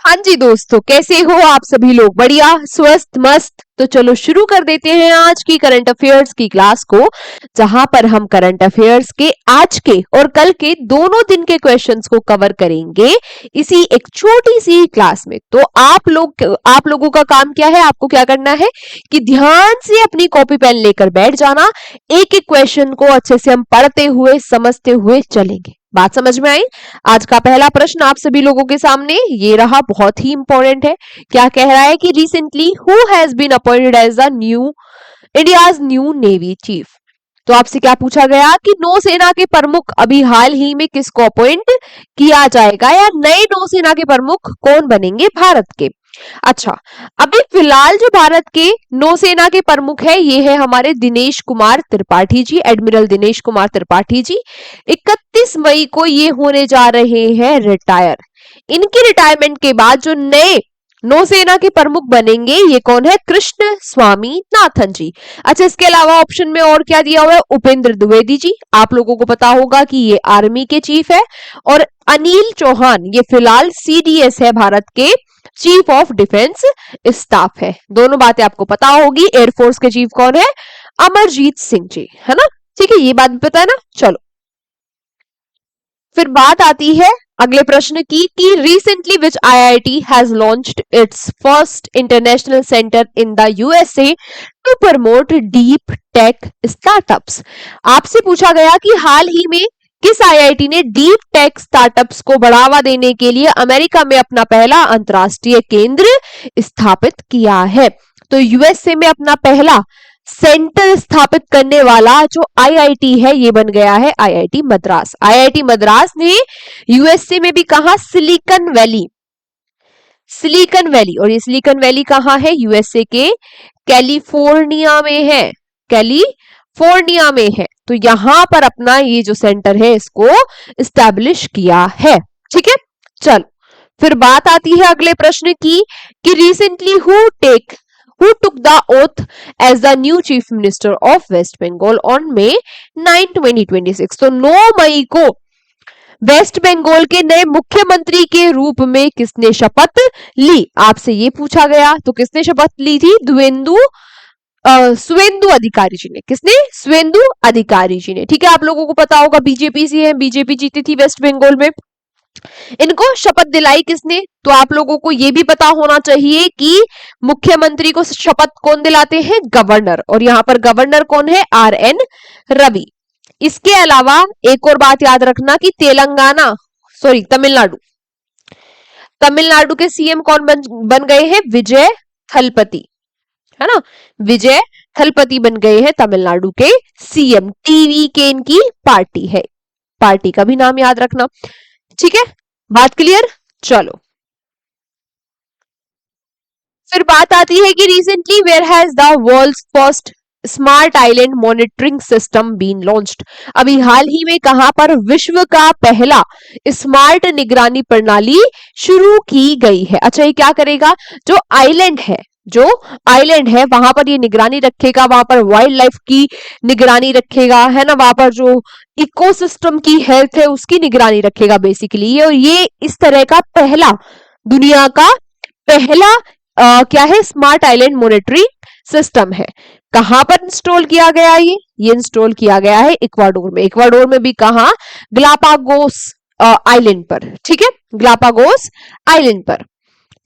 हाँ जी दोस्तों, कैसे हो आप सभी लोग? बढ़िया, स्वस्थ, मस्त। तो चलो शुरू कर देते हैं आज की करंट अफेयर्स की क्लास को, जहां पर हम करंट अफेयर्स के आज के और कल के दोनों दिन के क्वेश्चंस को कवर करेंगे इसी एक छोटी सी क्लास में। तो आप लोगों का काम क्या है? आपको क्या करना है कि ध्यान से अपनी कॉपी पेन लेकर बैठ जाना। एक एक क्वेश्चन को अच्छे से हम पढ़ते हुए समझते हुए चलेंगे। बात समझ में आई? आज का पहला प्रश्न आप सभी लोगों के सामने ये रहा, बहुत ही इंपॉर्टेंट है। क्या कह रहा है कि recently who has been appointed as the new India's new navy chief. तो आपसे क्या पूछा गया कि नौसेना के प्रमुख अभी हाल ही में किसको अपॉइंट किया जाएगा, या नए नौसेना के प्रमुख कौन बनेंगे भारत के। अच्छा, अभी फिलहाल जो भारत के नौसेना के प्रमुख है ये है हमारे दिनेश कुमार त्रिपाठी जी, एडमिरल दिनेश कुमार त्रिपाठी जी। 31 मई को ये होने जा रहे हैं रिटायर। इनकी रिटायरमेंट के बाद जो नए नौसेना के प्रमुख बनेंगे ये कौन है? कृष्ण स्वामी नाथन जी। अच्छा, इसके अलावा ऑप्शन में और क्या दिया हुआ है? उपेंद्र द्विवेदी जी, आप लोगों को पता होगा कि ये आर्मी के चीफ है। और अनिल चौहान, ये फिलहाल सीडीएस है, भारत के चीफ ऑफ डिफेंस स्टाफ है। दोनों बातें आपको पता होगी। एयरफोर्स के चीफ कौन है? अमरजीत सिंह जी, है ना? ठीक है, ये बात भी पता है ना। चलो, फिर बात आती है अगले प्रश्न की कि recently which IIT has launched its first international centre in the USA to promote deep tech startups. आपसे पूछा गया कि हाल ही में किस आईआईटी ने डीप टेक स्टार्टअप्स को बढ़ावा देने के लिए अमेरिका में अपना पहला अंतरराष्ट्रीय केंद्र स्थापित किया है। तो यूएसए में अपना पहला सेंटर स्थापित करने वाला जो आईआईटी है ये बन गया है आईआईटी मद्रास। आईआईटी मद्रास ने यूएसए में भी कहा? Silicon valley. सिलिकॉन वैली, और ये सिलिकॉन वैली कहां है? यूएसए के कैलिफोर्निया में है। कैलिफोर्निया में है। तो यहां पर अपना ये जो सेंटर है इसको एस्टैब्लिश किया है। ठीक है, चलो फिर बात आती है अगले प्रश्न की कि recently who took the oath as the new chief minister of West Bengal on May 9, 2026। तो 9 मई को वेस्ट बंगाल के नए मुख्यमंत्री के रूप में किसने शपथ ली? आपसे ये पूछा गया। तो किसने शपथ ली थी? सुवेंदु अधिकारी जी ने। किसने? सुवेंदु अधिकारी जी ने। ठीक है, आप लोगों को पता होगा बीजेपी से है, बीजेपी जीती थी वेस्ट बंगाल में। इनको शपथ दिलाई किसने? तो आप लोगों को यह भी पता होना चाहिए कि मुख्यमंत्री को शपथ कौन दिलाते हैं? गवर्नर। और यहां पर गवर्नर कौन है? आरएन रवि। इसके अलावा एक और बात याद रखना कि तमिलनाडु के सीएम कौन बन गए हैं? विजय थलपति, है ना? विजय थलपति बन गए हैं तमिलनाडु के सीएम। टीवी के इनकी पार्टी है, पार्टी का भी नाम याद रखना। ठीक है, बात क्लियर? चलो, फिर बात आती है कि recently where has the world's first smart island monitoring system been launched. अभी हाल ही में कहां पर विश्व का पहला स्मार्ट निगरानी प्रणाली शुरू की गई है? अच्छा, ये क्या करेगा? जो आइलैंड है वहां पर ये निगरानी रखेगा, वहां पर वाइल्ड लाइफ की निगरानी रखेगा, है ना? वहां पर जो इकोसिस्टम की हेल्थ है उसकी निगरानी रखेगा बेसिकली। और ये इस तरह का पहला, दुनिया का पहला क्या है? स्मार्ट आइलैंड मॉनिटरिंग सिस्टम है। कहां पर इंस्टॉल किया गया? ये इंस्टॉल किया गया है इक्वाडोर में। इक्वाडोर में भी कहां? ग्लापागोस आइलैंड पर। ठीक है, ग्लापागोस आइलैंड पर।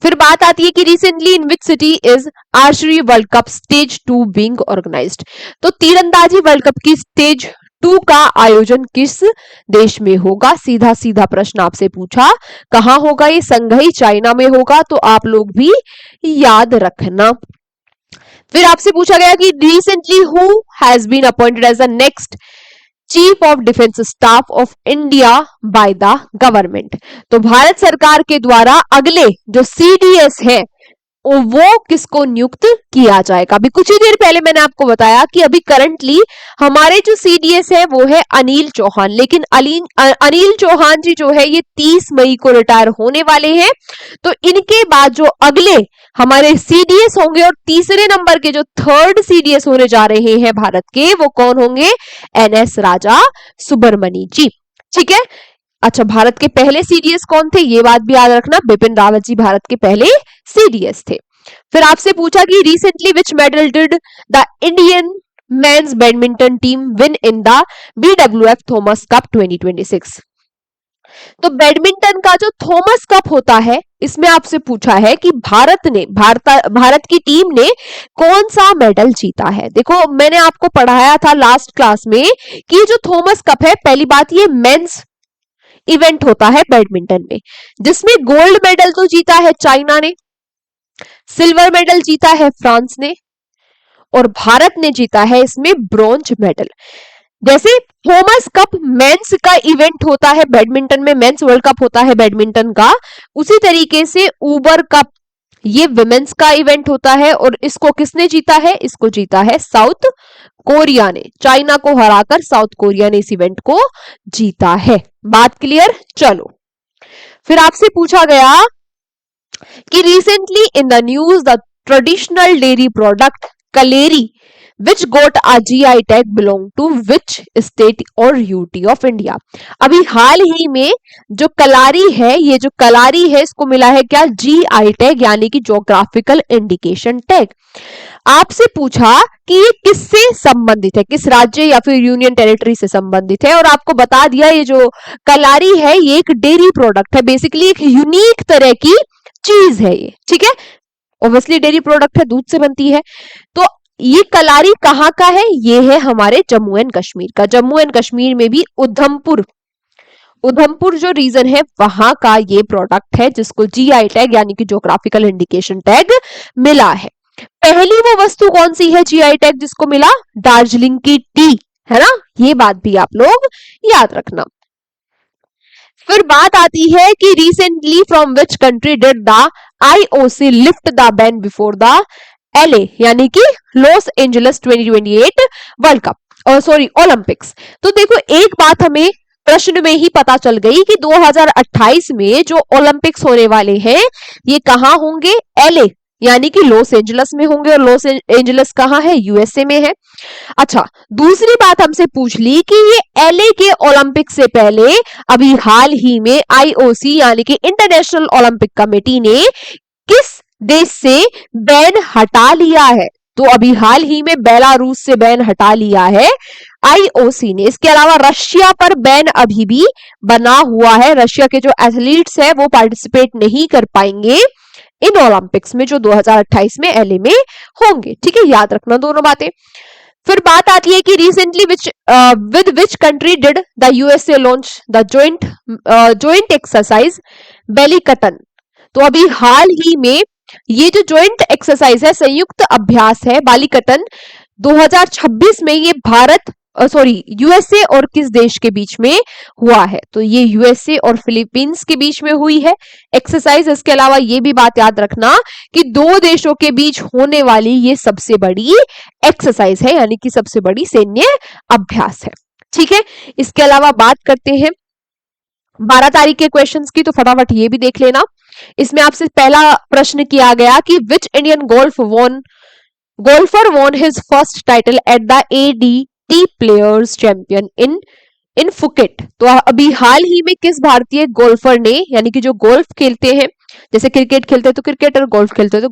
फिर बात आती है कि recently in which city is archery world cup stage 2 being organised. तो तीरंदाजी वर्ल्ड कप की स्टेज 2 का आयोजन किस देश में होगा? सीधा सीधा प्रश्न आपसे पूछा, कहां होगा? ये संघई चाइना में होगा। तो आप लोग भी याद रखना। फिर आपसे पूछा गया कि recently who has been appointed as the next chief of defence staff of India by the government. तो भारत सरकार के द्वारा अगले जो सीडीएस है वो किसको नियुक्त किया जाएगा? अभी कुछ ही देर पहले मैंने आपको बताया कि अभी करंटली हमारे जो सीडीएस है वो है अनिल चौहान, लेकिन अनिल चौहान जी जो है ये 30 मई को रिटायर होने वाले हैं। तो इनके बाद जो अगले हमारे सीडीएस होंगे और तीसरे नंबर के जो थर्ड सीडीएस होने जा रहे हैं भारत के, वो कौन होंगे? एनएस राजा सुब्रमणी जी। ठीक है, अच्छा, भारत के पहले सीडीएस कौन थे, ये बात भी याद रखना, बिपिन रावत जी भारत के पहले सीडीएस थे। फिर आपसे पूछा कि recently which medal did the Indian mains badminton team win in the BWF Thomas cup 2026। तो बैडमिंटन का जो थॉमस कप होता है, इसमें आपसे पूछा है कि भारत की टीम ने कौन सा मेडल जीता है। देखो, मैंने आपको पढ़ाया था लास्ट क्लास में कि जो थॉमस कप है, पहली बात ये मेंस इवेंट होता है बैडमिंटन में, जिसमें गोल्ड मेडल तो जीता है चाइना ने, सिल्वर मेडल जीता है फ्रांस ने, और भारत ने जीता है इसमें ब्रॉन्ज मेडल। जैसे थॉमस कप मेंस का इवेंट होता है बैडमिंटन में, मेंस वर्ल्ड कप होता है बैडमिंटन का, उसी तरीके से उबर कप ये विमेंस का इवेंट होता है, और इसको किसने जीता है, इसको जीता है साउथ कोरिया ने, चाइना को हराकर साउथ कोरिया ने इस इवेंट को जीता है। बात क्लियर? चलो, फिर आपसे पूछा गया कि recently in the news the traditional dairy product Kaleri which got a GI tag belong to which state और यूटी ऑफ इंडिया। अभी हाल ही में जो कलारी है, ये जो कलारी है, इसको मिला है क्या, GI टैग, यानी कि ज्योग्राफिकल इंडिकेशन टैग। आपसे पूछा कि ये किससे संबंधित है, किस राज्य या फिर यूनियन टेरिटरी से संबंधित है, और आपको बता दिया ये जो कलारी है ये एक डेयरी प्रोडक्ट है, बेसिकली एक यूनिक तरह की चीज है ये, ठीक है। ऑब्वियसली डेयरी प्रोडक्ट है, दूध से बनती है। तो ये कलारी कहाँ का है, ये है हमारे जम्मू एंड कश्मीर का। जम्मू एंड कश्मीर में भी उधमपुर जो रीजन है वहां का ये प्रोडक्ट है, जिसको जीआई टैग यानी कि ज्योग्राफिकल इंडिकेशन टैग मिला है। पहली वो वस्तु कौन सी है जीआई टैग जिसको मिला, दार्जिलिंग की टी, है ना, ये बात भी आप लोग याद रखना। फिर बात आती है कि recently from which country did the IOC lift the ban before the LA यानी कि लॉस एंजलिस 2028 वर्ल्ड कप, और सॉरी ओलंपिक्स। तो देखो, एक बात हमें प्रश्न में ही पता चल गई कि 2028 में जो ओलंपिक्स होने वाले हैं ये कहां होंगे, एलए यानी कि लॉस एंजलिस में होंगे, और लॉस एंजलिस कहां है, यूएसए में है। अच्छा, दूसरी बात हमसे पूछ ली कि ये एलए के ओलंपिक से पहले अभी हाल ही में आईओसी यानी कि इंटरनेशनल ओलंपिक कमेटी ने किस देश से बैन हटा लिया है। तो अभी हाल ही में बेलारूस से बैन हटा लिया है आईओसी ने। इसके अलावा रशिया पर बैन अभी भी बना हुआ है, रशिया के जो एथलीट्स है वो पार्टिसिपेट नहीं कर पाएंगे इन ओलंपिक्स में जो 2028 में एलए में होंगे, ठीक है, याद रखना दोनों बातें। फिर बात आती है कि recently with which country did the USA launch the joint exercise Balikatan. तो अभी हाल ही में ये जो ज्वाइंट एक्सरसाइज है, संयुक्त अभ्यास है बालिकटन, 2026 में ये यूएसए और किस देश के बीच में हुआ है, तो ये यूएसए और फिलीपींस के बीच में हुई है एक्सरसाइज। इसके अलावा ये भी बात याद रखना कि दो देशों के बीच होने वाली ये सबसे बड़ी एक्सरसाइज है, यानी कि सबसे बड़ी सैन्य अभ्यास है, ठीक है। इसके अलावा बात करते हैं 12 तारीख के क्वेश्चंस की, तो फटाफट ये भी देख लेना। इसमें आपसे पहला प्रश्न किया गया कि which Indian golfer won his first title at the ADT players champion in Phuket. तो अभी हाल ही में किस भारतीय गोल्फर ने, यानी कि जो गोल्फ खेलते हैं, जैसे क्रिकेट खेलते हैं तो क्रिकेटर, गोल्फ खेलते हैं तो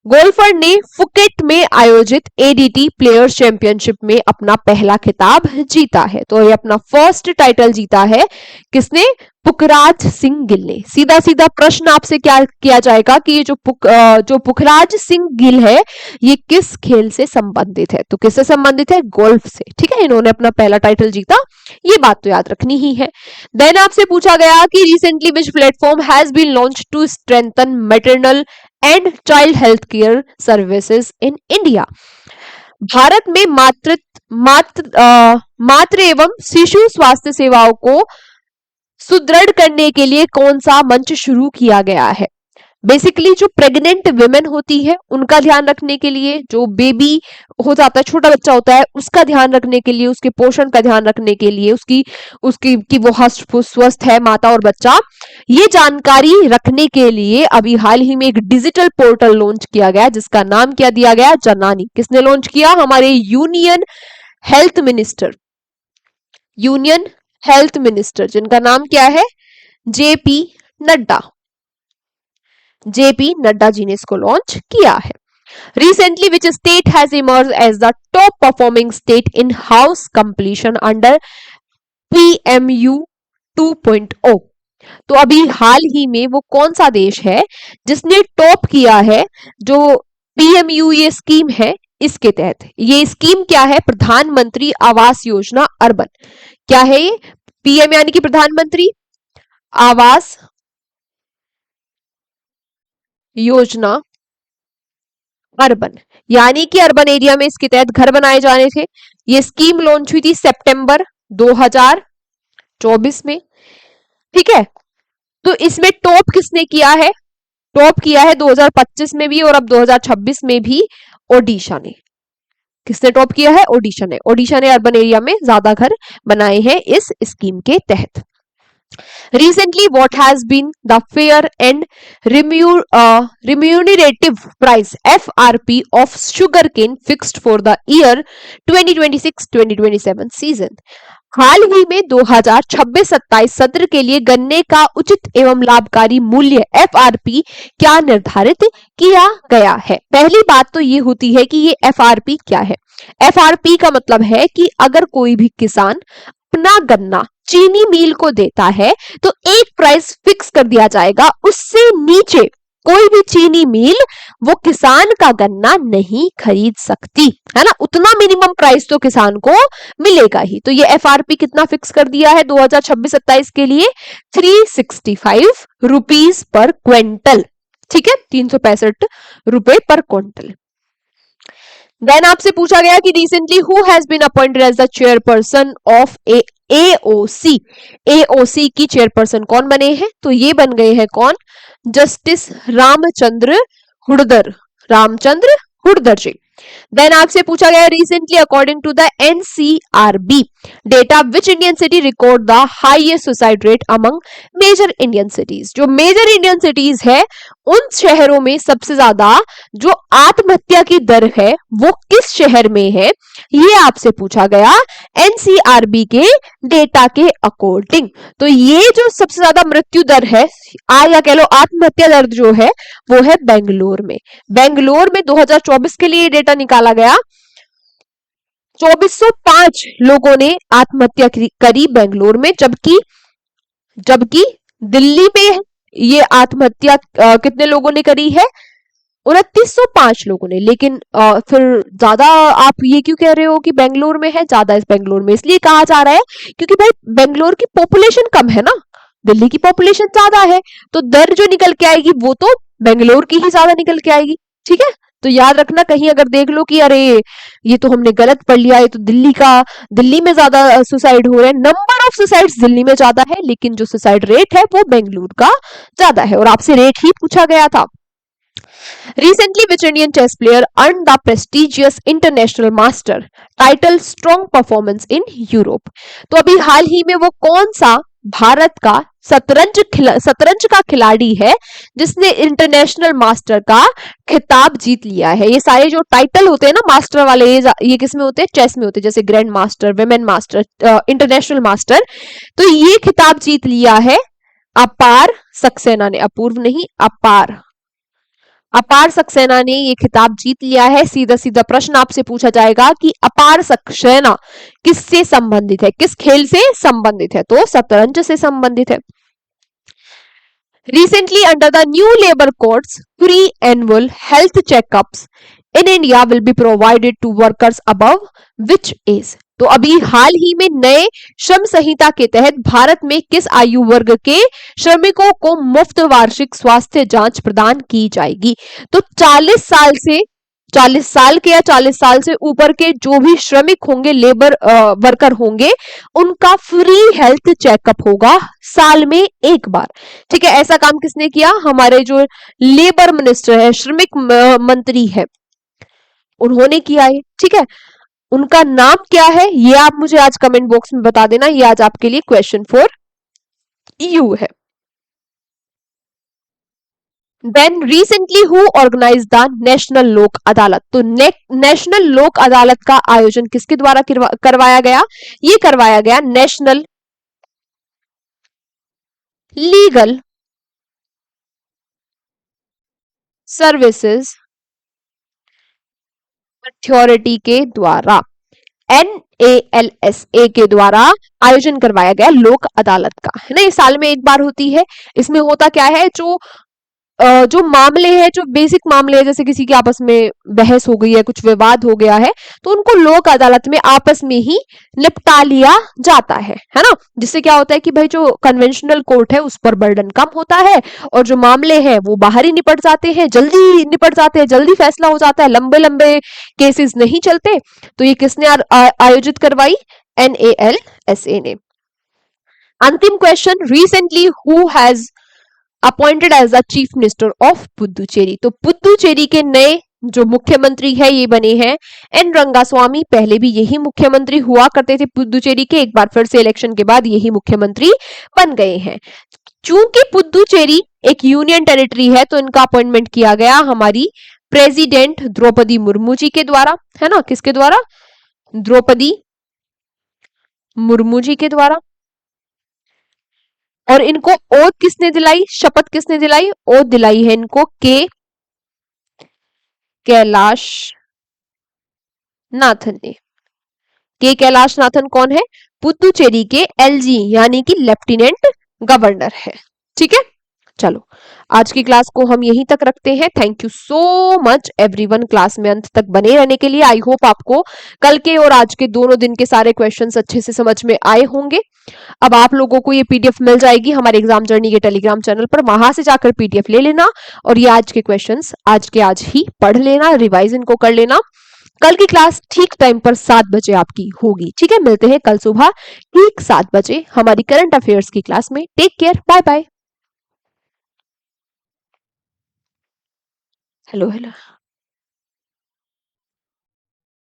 गोल्फर ने फुकेट में आयोजित एडीटी प्लेयर्स चैंपियनशिप में अपना पहला खिताब जीता है। तो ये अपना फर्स्ट टाइटल जीता है किसने, पुखराज सिंह गिल ने। सीधा सीधा प्रश्न आपसे क्या किया जाएगा कि ये जो पुखराज सिंह गिल है ये किस खेल से संबंधित है, तो किससे संबंधित है, गोल्फ से, ठीक है। इन्होंने अपना पहला टाइटल जीता, ये बात तो याद रखनी ही है। देन आपसे पूछा गया कि recently which platform has been launch to strengthen maternal and child health care services in India. Bharat में मातृ एवं शिशु स्वास्थ्य सेवाओं को सुदृढ़ करने के लिए कौन सा मंच शुरू किया गया है। बेसिकली जो प्रेग्नेंट विमेन होती है उनका ध्यान रखने के लिए, जो बेबी हो जाता है, छोटा बच्चा होता है, उसका ध्यान रखने के लिए, उसके पोषण का ध्यान रखने के लिए, उसकी कि वो स्वस्थ है माता और बच्चा, ये जानकारी रखने के लिए अभी हाल ही में एक डिजिटल पोर्टल लॉन्च किया गया जिसका नाम क्या दिया गया, जनानी। किसने लॉन्च किया, हमारे union health minister health minister, जिनका नाम क्या है, जेपी नड्डा। जेपी नड्डा जी ने इसको लॉन्च किया है। Recently, which state has emerged as the top performing state in house completion under PMU 2.0? तो अभी हाल ही में वो कौन सा देश है जिसने टॉप किया है जो PMU ये स्कीम है इसके तहत? ये स्कीम क्या है? प्रधानमंत्री आवास योजना अर्बन। क्या है ये? पीएम यानी कि प्रधानमंत्री आवास योजना अर्बन, यानी कि अर्बन एरिया में इसके तहत घर बनाए जाने थे। ये स्कीम लॉन्च हुई थी सितंबर 2024 में। ठीक है, तो इसमें टॉप किसने किया है? टॉप किया है 2025 में भी और अब 2026 में भी ओडिशा ने। किसने टॉप किया है? ओडिशा ने। ओडिशा ने अर्बन एरिया में ज्यादा घर बनाए हैं इस स्कीम के तहत। Recently, what has been the fair and remunerative price (FRP) of sugarcane fixed for the year 2026-2027 season? हाल ही में 2026-27 सत्र के लिए गन्ने का उचित एवं लाभकारी मूल्य FRP क्या निर्धारित किया गया है? पहली बात तो ये होती है कि ये FRP क्या है। FRP का मतलब है कि अगर कोई भी किसान अपना गन्ना चीनी मिल को देता है तो एक प्राइस फिक्स कर दिया जाएगा, उससे नीचे कोई भी चीनी मिल वो किसान का गन्ना नहीं खरीद सकती, है ना। उतना मिनिमम प्राइस तो किसान को मिलेगा ही। तो ये एफआरपी कितना फिक्स कर दिया है 2026-27 के लिए? 365 रुपीज पर क्विंटल। ठीक है, 365 रुपए पर क्विंटल। देन आपसे पूछा गया कि recently who has been appointed as the chairperson of AOC। AOC की चेयरपर्सन कौन बने हैं? तो ये बन गए हैं कौन? जस्टिस रामचंद्र हुडदर जी। देन आपसे पूछा गया recently according to the NCRB data which Indian city record the highest suicide rate among major Indian cities. जो मेजर इंडियन सिटीज है उन शहरों में सबसे ज्यादा जो आत्महत्या की दर है वो किस शहर में है, ये आपसे पूछा गया NCRB के डेटा के अकॉर्डिंग। तो ये जो सबसे ज्यादा मृत्यु दर है या कह लो आत्महत्या दर जो है वो है बेंगलोर में। बेंगलोर में 2024 के लिए डेटा निकाला गया, 2405 लोगों ने आत्महत्या करी बेंगलोर में, जबकि दिल्ली में ये आत्महत्या कितने लोगों ने करी है? 2905 लोगों ने। लेकिन फिर ज्यादा आप ये क्यों कह रहे हो कि बेंगलोर में है? ज्यादा इस बेंगलोर में इसलिए कहा जा रहा है क्योंकि भाई बेंगलोर की पॉपुलेशन कम है ना, दिल्ली की पॉपुलेशन ज्यादा है, तो दर जो निकल के आएगी वो तो बेंगलोर की ही ज्यादा निकल के आएगी। ठीक है, तो याद रखना, कहीं अगर देख लो कि अरे ये तो हमने गलत पढ़ लिया, ये तो दिल्ली में ज्यादा सुसाइड हो रहे हैं, नंबर ऑफ सुसाइड्स दिल्ली में ज्यादा है लेकिन जो सुसाइड रेट है वो बेंगलुरु का ज्यादा है। और आपसे रेट ही पूछा गया था। Recently, which Indian chess player earned the prestigious international master title strong performance in Europe? तो अभी हाल ही में वो कौन सा भारत का शतरंज का खिलाड़ी है जिसने इंटरनेशनल मास्टर का खिताब जीत लिया है? ये सारे जो टाइटल होते हैं ना मास्टर वाले, ये किस में होते हैं? चेस में होते हैं, जैसे grand master, women master, international master. तो ये खिताब जीत लिया है अपार सक्सेना ने, अपूर्व नहीं, अपार सक्सेना ने ये खिताब जीत लिया है। सीधा सीधा प्रश्न आपसे पूछा जाएगा कि अपार सक्सेना किससे संबंधित है, किस खेल से संबंधित है? तो शतरंज से संबंधित है। Recently, under the new labor codes, free annual health checkups in India will be provided to workers above which age? तो अभी हाल ही में नए श्रम संहिता के तहत भारत में किस आयु वर्ग के श्रमिकों को मुफ्त वार्षिक स्वास्थ्य जांच प्रदान की जाएगी? तो 40 साल के या 40 साल से ऊपर के जो भी श्रमिक होंगे, लेबर वर्कर होंगे, उनका फ्री हेल्थ चेकअप होगा साल में एक बार। ठीक है, ऐसा काम किसने किया? हमारे जो लेबर मिनिस्टर है, श्रमिक मंत्री है, उन्होंने किया है। ठीक है, उनका नाम क्या है ये आप मुझे आज कमेंट बॉक्स में बता देना। ये आज आपके लिए क्वेश्चन फॉर यू है। Then recently who organise the national Lok Adalat? तो नेशनल लोक अदालत का आयोजन किसके द्वारा करवाया गया? ये करवाया गया नेशनल लीगल सर्विसेज अथॉरिटी के द्वारा, NALSA के द्वारा आयोजन करवाया गया लोक अदालत का, है ना। ये साल में एक बार होती है। इसमें होता क्या है, जो मामले हैं, जो बेसिक मामले हैं, जैसे किसी की आपस में बहस हो गई है, कुछ विवाद हो गया है, तो उनको लोक अदालत में आपस में ही निपटा लिया जाता है ना। जिससे क्या होता है कि भाई जो कन्वेंशनल कोर्ट है उस पर बर्डन कम होता है, और जो मामले हैं वो बाहर ही निपट जाते हैं, जल्दी निपट जाते हैं, जल्दी फैसला हो जाता है, लंबे लंबे केसेस नहीं चलते। तो ये किसने आयोजित करवाई? NALSA ने। अंतिम question, recently who has appointed as the chief minister of Puducherry. तो पुदुचेरी के नए जो मुख्यमंत्री है ये बने हैं एन रंगास्वामी। पहले भी यही मुख्यमंत्री हुआ करते थे पुदुचेरी के, एक बार फिर से इलेक्शन के बाद यही मुख्यमंत्री बन गए हैं। चूंकि पुदुचेरी एक यूनियन टेरिटरी है तो इनका अपॉइंटमेंट किया गया हमारी प्रेसिडेंट द्रौपदी मुर्मू जी के द्वारा, है ना। किसके द्वारा? द्रौपदी मुर्मू जी के द्वारा। और इनको ओथ किसने दिलाई, शपथ किसने दिलाई? ओथ दिलाई है इनको के कैलाश नाथन ने। के कैलाश नाथन कौन है? पुदुचेरी के LG यानी कि लेफ्टिनेंट गवर्नर है। ठीक है, चलो आज की क्लास को हम यहीं तक रखते हैं। Thank you so much everyone class में अंत तक बने रहने के लिए। आई होप आपको कल के और आज के दोनों दिन के सारे क्वेश्चंस अच्छे से समझ में आए होंगे। अब आप लोगों को ये PDF मिल जाएगी हमारे एग्जाम जर्नी के टेलीग्राम चैनल पर, वहां से जाकर PDF ले लेना और ये आज के क्वेश्चंस आज के आज ही पढ़ लेना, रिवाइज इनको कर लेना। कल की क्लास ठीक टाइम पर 7 बजे आपकी होगी। ठीक है, मिलते हैं कल सुबह ठीक 7 बजे हमारी करंट अफेयर्स की क्लास में। Take care, bye bye. Hello hello.